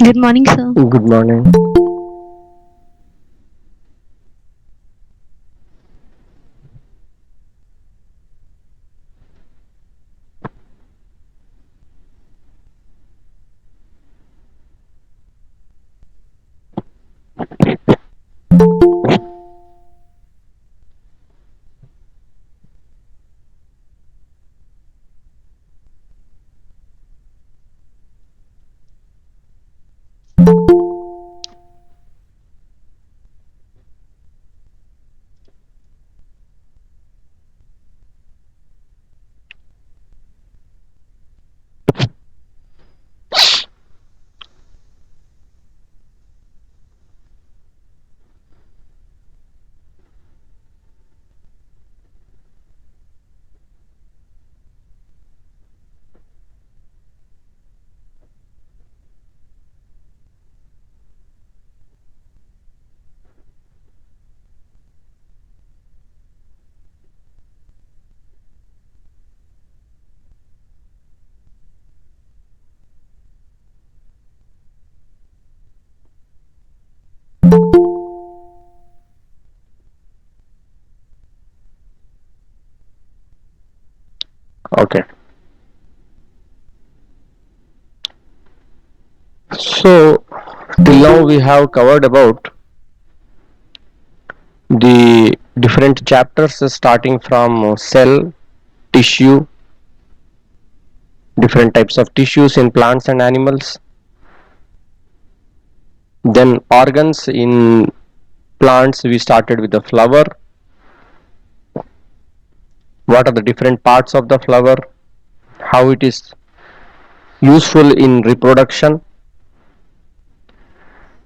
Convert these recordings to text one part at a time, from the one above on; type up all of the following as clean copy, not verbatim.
Good morning, sir. Good morning. Okay. So, till now we have covered about the different chapters starting from cell, tissue, different types of tissues in plants and animals, then organs in plants. We started with the flower. What are the different parts of the flower? How it is useful in reproduction?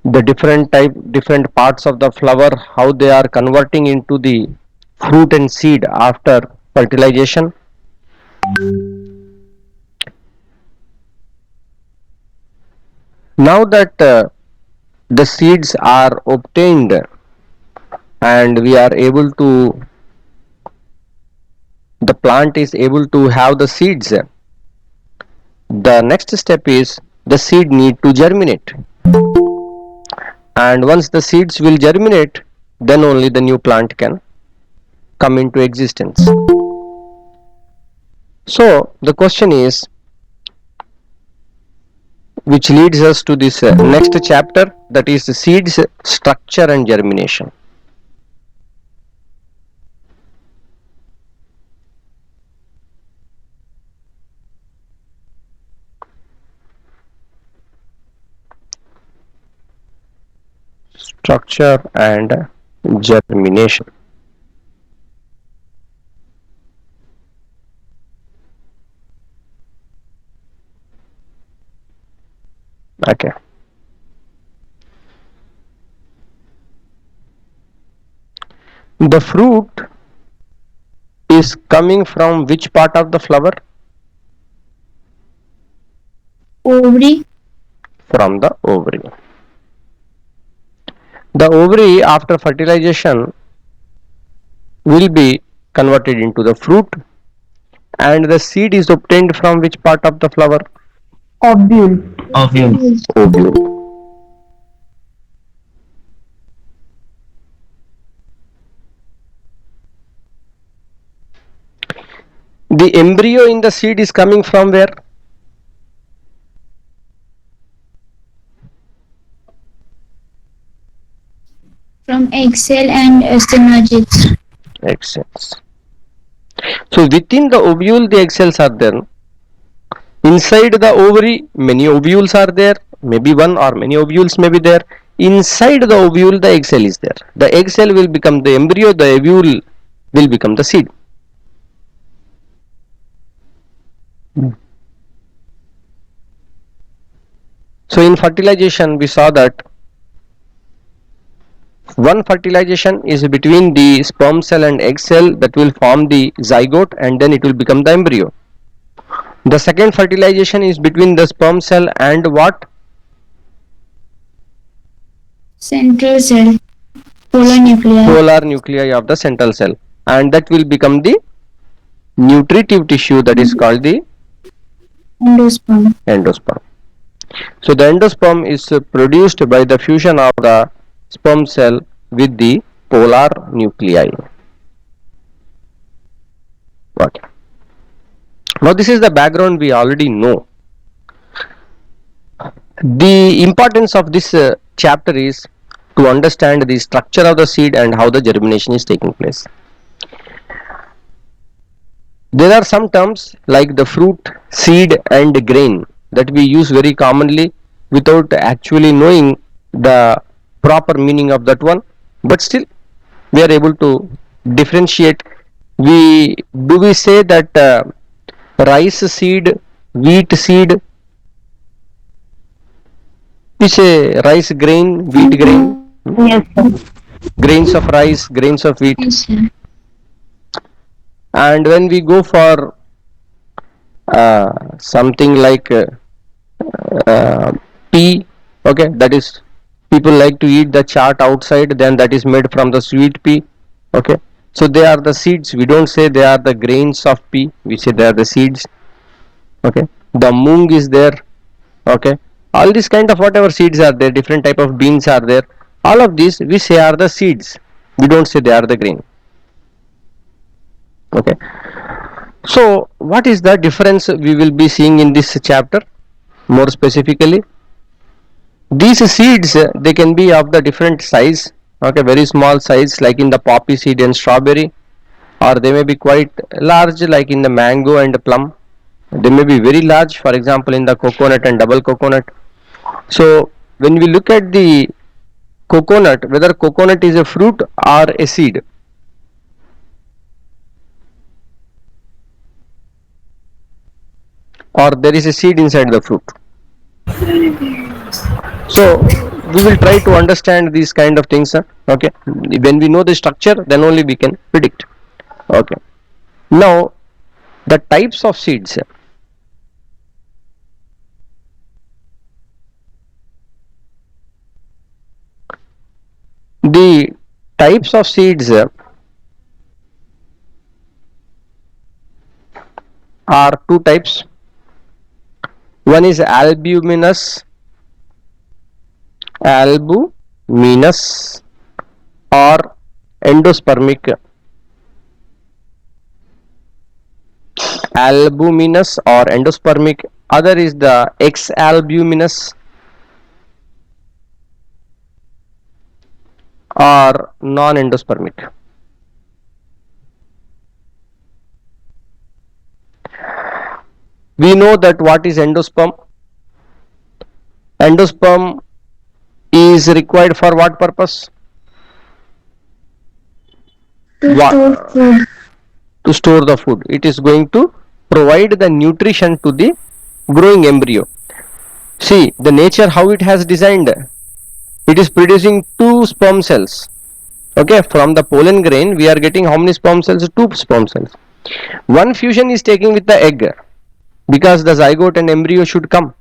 The different parts of the flower, how they are converting into the fruit and seed after fertilization. Now that the seeds are obtained and we are able to, the plant is able to have the seeds, the next step is the seed need to germinate, and once the seeds will germinate, then only the new plant can come into existence. So the question is, which leads us to this next chapter, that is the seeds structure and germination. Structure and germination. Okay. The fruit is coming from which part of the flower? Ovary. From the ovary. The ovary after fertilization will be converted into the fruit, and the seed is obtained from which part of the flower? Ovule. Ovule. Ovule. The embryo in the seed is coming from where? From egg cell and synergids. Egg cells. So within the ovule the egg cells are there. Inside the ovary many ovules are there, maybe one or many ovules may be there. Inside the ovule the egg cell is there. The egg cell will become the embryo, the ovule will become the seed. So in fertilization we saw that one fertilization is between the sperm cell and egg cell, that will form the zygote and then it will become the embryo. The second fertilization is between the sperm cell and what? Central cell. Polar nuclei. Polar nuclei of the central cell, and that will become the nutritive tissue, that is called the Endosperm. endosperm. So the endosperm is produced by the fusion of the sperm cell with the polar nuclei. Okay. Now this is the background we already know. The importance of this chapter is to understand the structure of the seed and how the germination is taking place. There are some terms like the fruit, seed and grain that we use very commonly without actually knowing the proper meaning of that one, but still we are able to differentiate. We say that rice seed, wheat seed, we say rice grain, wheat grain, Yes, sir. grains of rice, grains of wheat. Yes, sir. And when we go for something like pea, okay, that is, people like to eat the chaat outside, then that is made from the sweet pea, okay. So they are the seeds. We don't say they are the grains of pea, we say they are the seeds, okay. The moong is there, okay. All these kind of whatever seeds are there, different type of beans are there, all of these we say are the seeds, we don't say they are the grain, okay. So what is the difference we will be seeing in this chapter more specifically? These seeds they can be of the different size, okay, very small size like in the poppy seed and strawberry, or they may be quite large like in the mango and plum. They may be very large, for example in the coconut and double coconut. So when we look at the coconut, whether coconut is a fruit or a seed, or there is a seed inside the fruit. So we will try to understand these kind of things, okay. When we know the structure, then only we can predict, okay. Now the types of seeds. The types of seeds are two types. One is albuminous or endospermic. Albuminous or endospermic. Other is the exalbuminous or non-endospermic. We know that what is endosperm. Endosperm is required for what purpose? To store food. To store the food. It is going to provide the nutrition to the growing embryo. See the nature how it has designed. It is producing two sperm cells. Okay, from the pollen grain we are getting how many sperm cells? Two sperm cells. One fusion is taking with the egg because the zygote and embryo should come.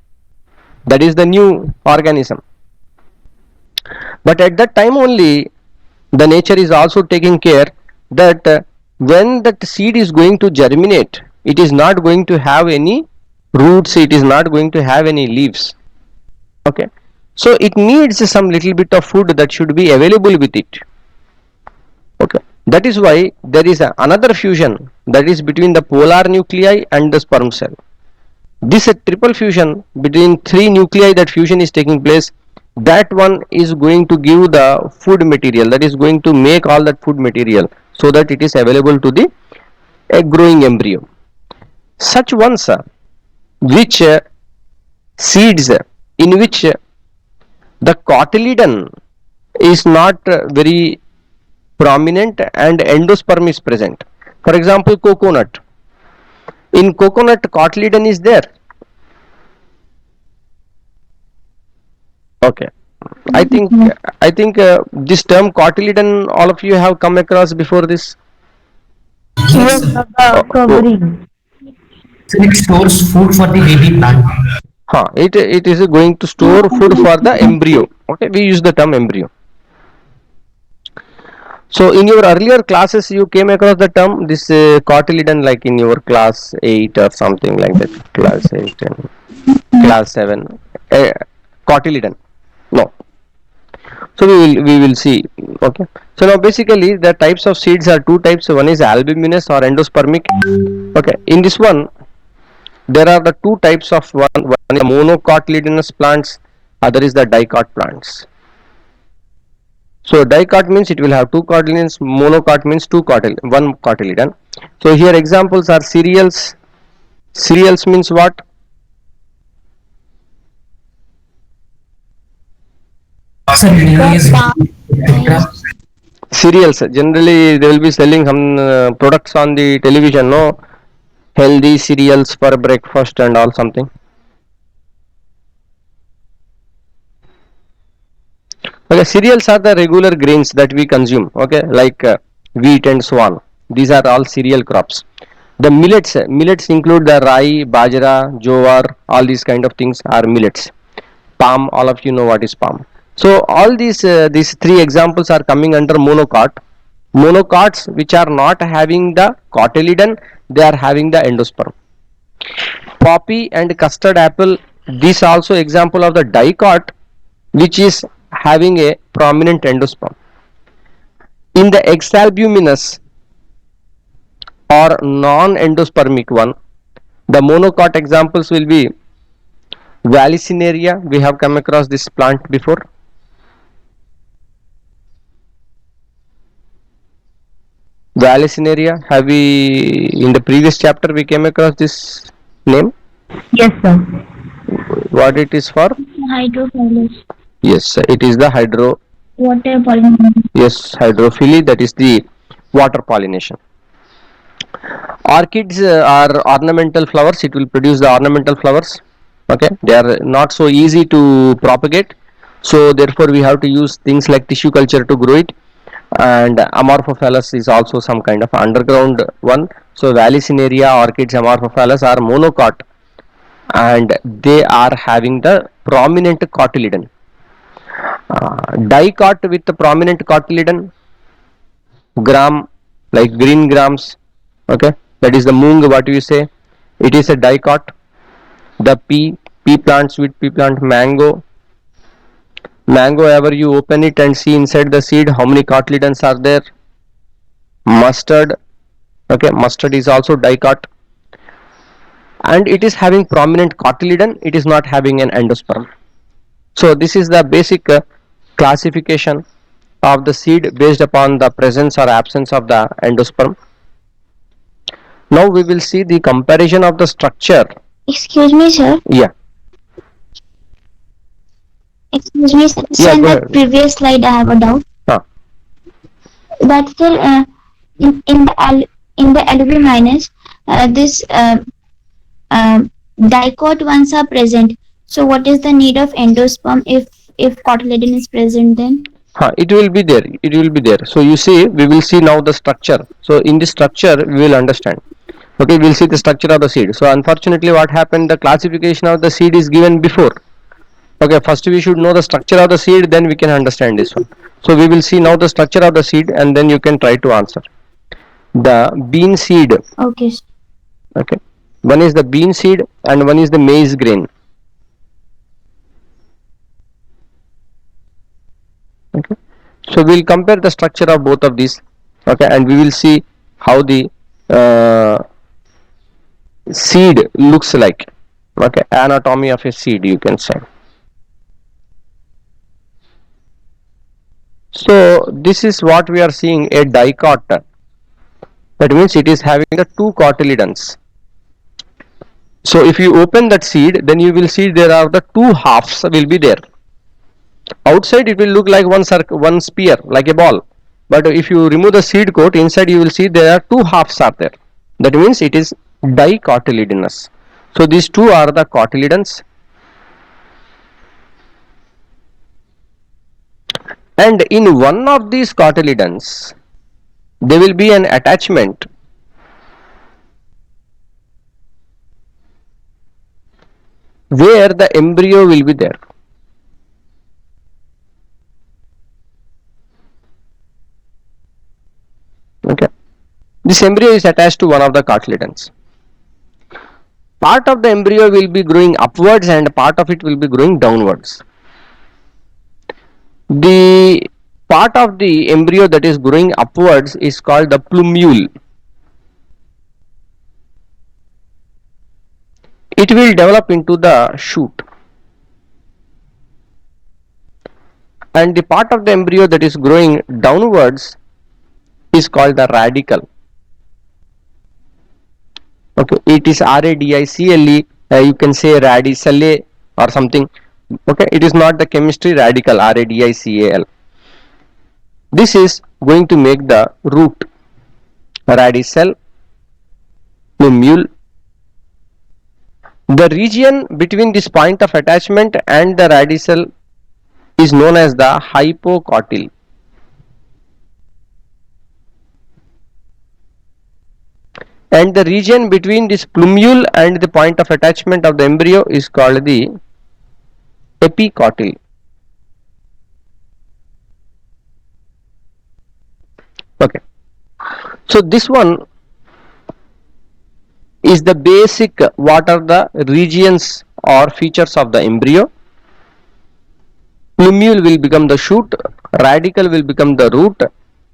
That is the new organism. But at that time only the nature is also taking care that when that seed is going to germinate, it is not going to have any roots, it is not going to have any leaves, okay. So it needs some little bit of food that should be available with it, okay. That is why there is another fusion, that is between the polar nuclei and the sperm cell. This triple fusion between three nuclei, that fusion is taking place, that one is going to give the food material, that is going to make all that food material so that it is available to the growing embryo. Such ones which seeds in which the cotyledon is not very prominent and endosperm is present. For example coconut, in coconut cotyledon is there, okay. I think this term cotyledon all of you have come across before this. Yes, covering. So it stores food for the baby plant. It is going to store food for the embryo, okay. We use the term embryo. So in your earlier classes you came across the term this cotyledon, like in your class 8 or something like that, class 8 and class 7. cotyledon? No. So we will see. Okay. So now basically the types of seeds are two types. One is albuminous or endospermic. Okay. In this one, there are the two types of one is monocotyledonous plants, other is the dicot plants. So dicot means it will have two cotyledons, monocot means one cotyledon. So here examples are cereals. Cereals means what? Sir, maize, etc. Cereals generally they will be selling some products on the television, no, healthy cereals for breakfast and all something. Okay, cereals are the regular grains that we consume. Okay, like wheat and so on. These are all cereal crops. The millets include the rye, bajra, jowar. All these kind of things are millets. Palm, all of you know what is palm. So all these three examples are coming under monocot. Monocots which are not having the cotyledon, they are having the endosperm. Poppy and custard apple, this also example of the dicot which is having a prominent endosperm. In the exalbuminous or non-endospermic one, the monocot examples will be Vallisneria. We have come across this plant before. Vallisneria, have we in the previous chapter we came across this name? Yes, sir. What it is for? Hydrophilus. Yes, it is the Water pollination. yes, hydrophily, that is the water pollination. Orchids are ornamental flowers. It will produce the ornamental flowers. Okay, they are not so easy to propagate. So therefore, we have to use things like tissue culture to grow it. And Amorphophallus is also some kind of underground one. So Vallisneria, orchids, Amorphophallus are monocot, and they are having the prominent cotyledon. Dicot with the prominent cotyledon, gram, like green grams. Okay, that is the mung, what you say, it is a dicot. The pea plant, sweet pea plant, mango ever you open it and see inside the seed how many cotyledons are there. Mustard, okay, mustard is also dicot, and it is having prominent cotyledon, it is not having an endosperm. So this is the basic classification of the seed based upon the presence or absence of the endosperm. Now we will see the comparison of the structure. Excuse me, sir. Yeah. Excuse me, sir. Yeah, In go the ahead. previous slide, I have a doubt. Huh. That still in the aluminous, this dicot ones are present. So what is the need of endosperm if cotyledon is present then? It will be there. It will be there. So you see, we will see now the structure. So in this structure, we will understand. Okay, we'll see the structure of the seed. So unfortunately, what happened? The classification of the seed is given before. Okay, first we should know the structure of the seed, then we can understand this one. So we will see now the structure of the seed, and then you can try to answer. The bean seed. Okay. Okay, one is the bean seed and one is the maize grain. Okay, so we'll compare the structure of both of these. Okay, and we will see how the seed looks like. Okay, anatomy of a seed, you can say. So this is what we are seeing, a dicot. That means it is having the two cotyledons. So if you open that seed, then you will see there are the two halves will be there. Outside it will look like one sphere, like a ball. But if you remove the seed coat, inside you will see there are two halves are there. That means it is dicotyledonous. So these two are the cotyledons. And in one of these cotyledons, there will be an attachment where the embryo will be there. Okay, this embryo is attached to one of the cotyledons. So this embryo will be having the part of the embryo will be growing upwards and part of it will be growing downwards. The part of the embryo that is growing upwards is called the plumule. It will develop into the shoot. And the part of the embryo that is growing downwards is called the radicle. Okay, it is radicle. You can say radicale or something. Okay, it is not the chemistry radical, radical. This is going to make the root, radicle, plumule. The region between this point of attachment and the radicle is known as the hypocotyl. And the region between this plumule and the point of attachment of the embryo is called the epicotyl. Okay, so this one is the basic what are the regions or features of the embryo. Plumule will become the shoot, radicle will become the root,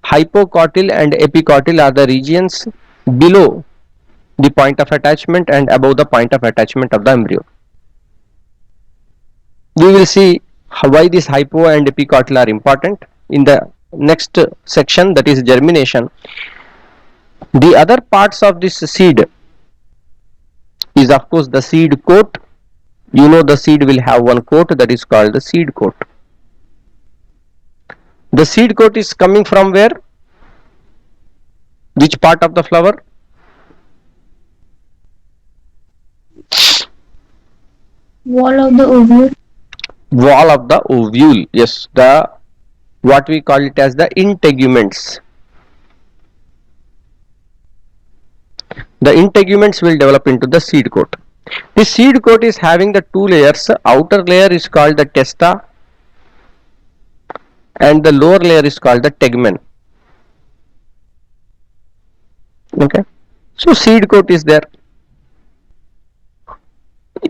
hypocotyl and epicotyl are the regions below the point of attachment and above the point of attachment of the embryo. We will see why this hypo and epicotyl are important in the next section, that is germination. The other parts of this seed is of course the seed coat. You know the seed will have one coat, that is called the seed coat. The seed coat is coming from where? Which part of the flower? Wall of the ovule. Wall of the ovule. Yes, the what we call it as the integuments. The integuments will develop into the seed coat. The seed coat is having the two layers. Outer layer is called the testa and the lower layer is called the tegmen. Okay, so seed coat is there.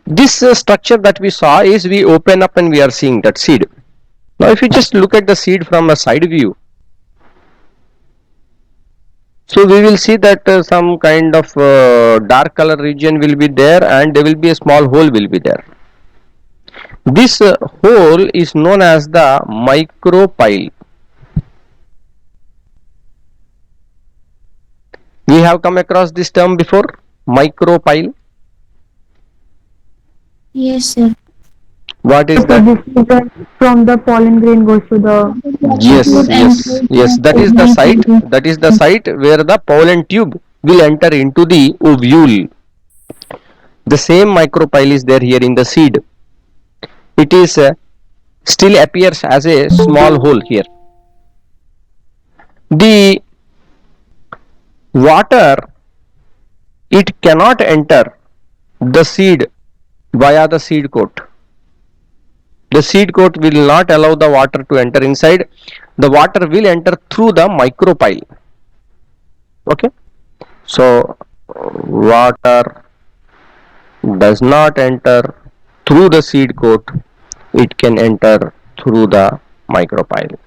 This structure that we saw is we open up and we are seeing that seed. Now if you just look at the seed from a side view, so we will see that some kind of dark color region will be there and there will be a small hole will be there. This hole is known as the micropyle. We have come across this term before, micropyle. Yes, sir. What is So that? this is that from the pollen grain goes to the Yes. That is the site. That is the site where the pollen tube will enter into the ovule. The same micropyle is there here in the seed. It is still appears as a small hole here. The water, it cannot enter the seed via the seed coat. The seed coat will not allow the water to enter inside. The water will enter through the micropyle. Okay, so water does not enter through the seed coat, it can enter through the micropyle.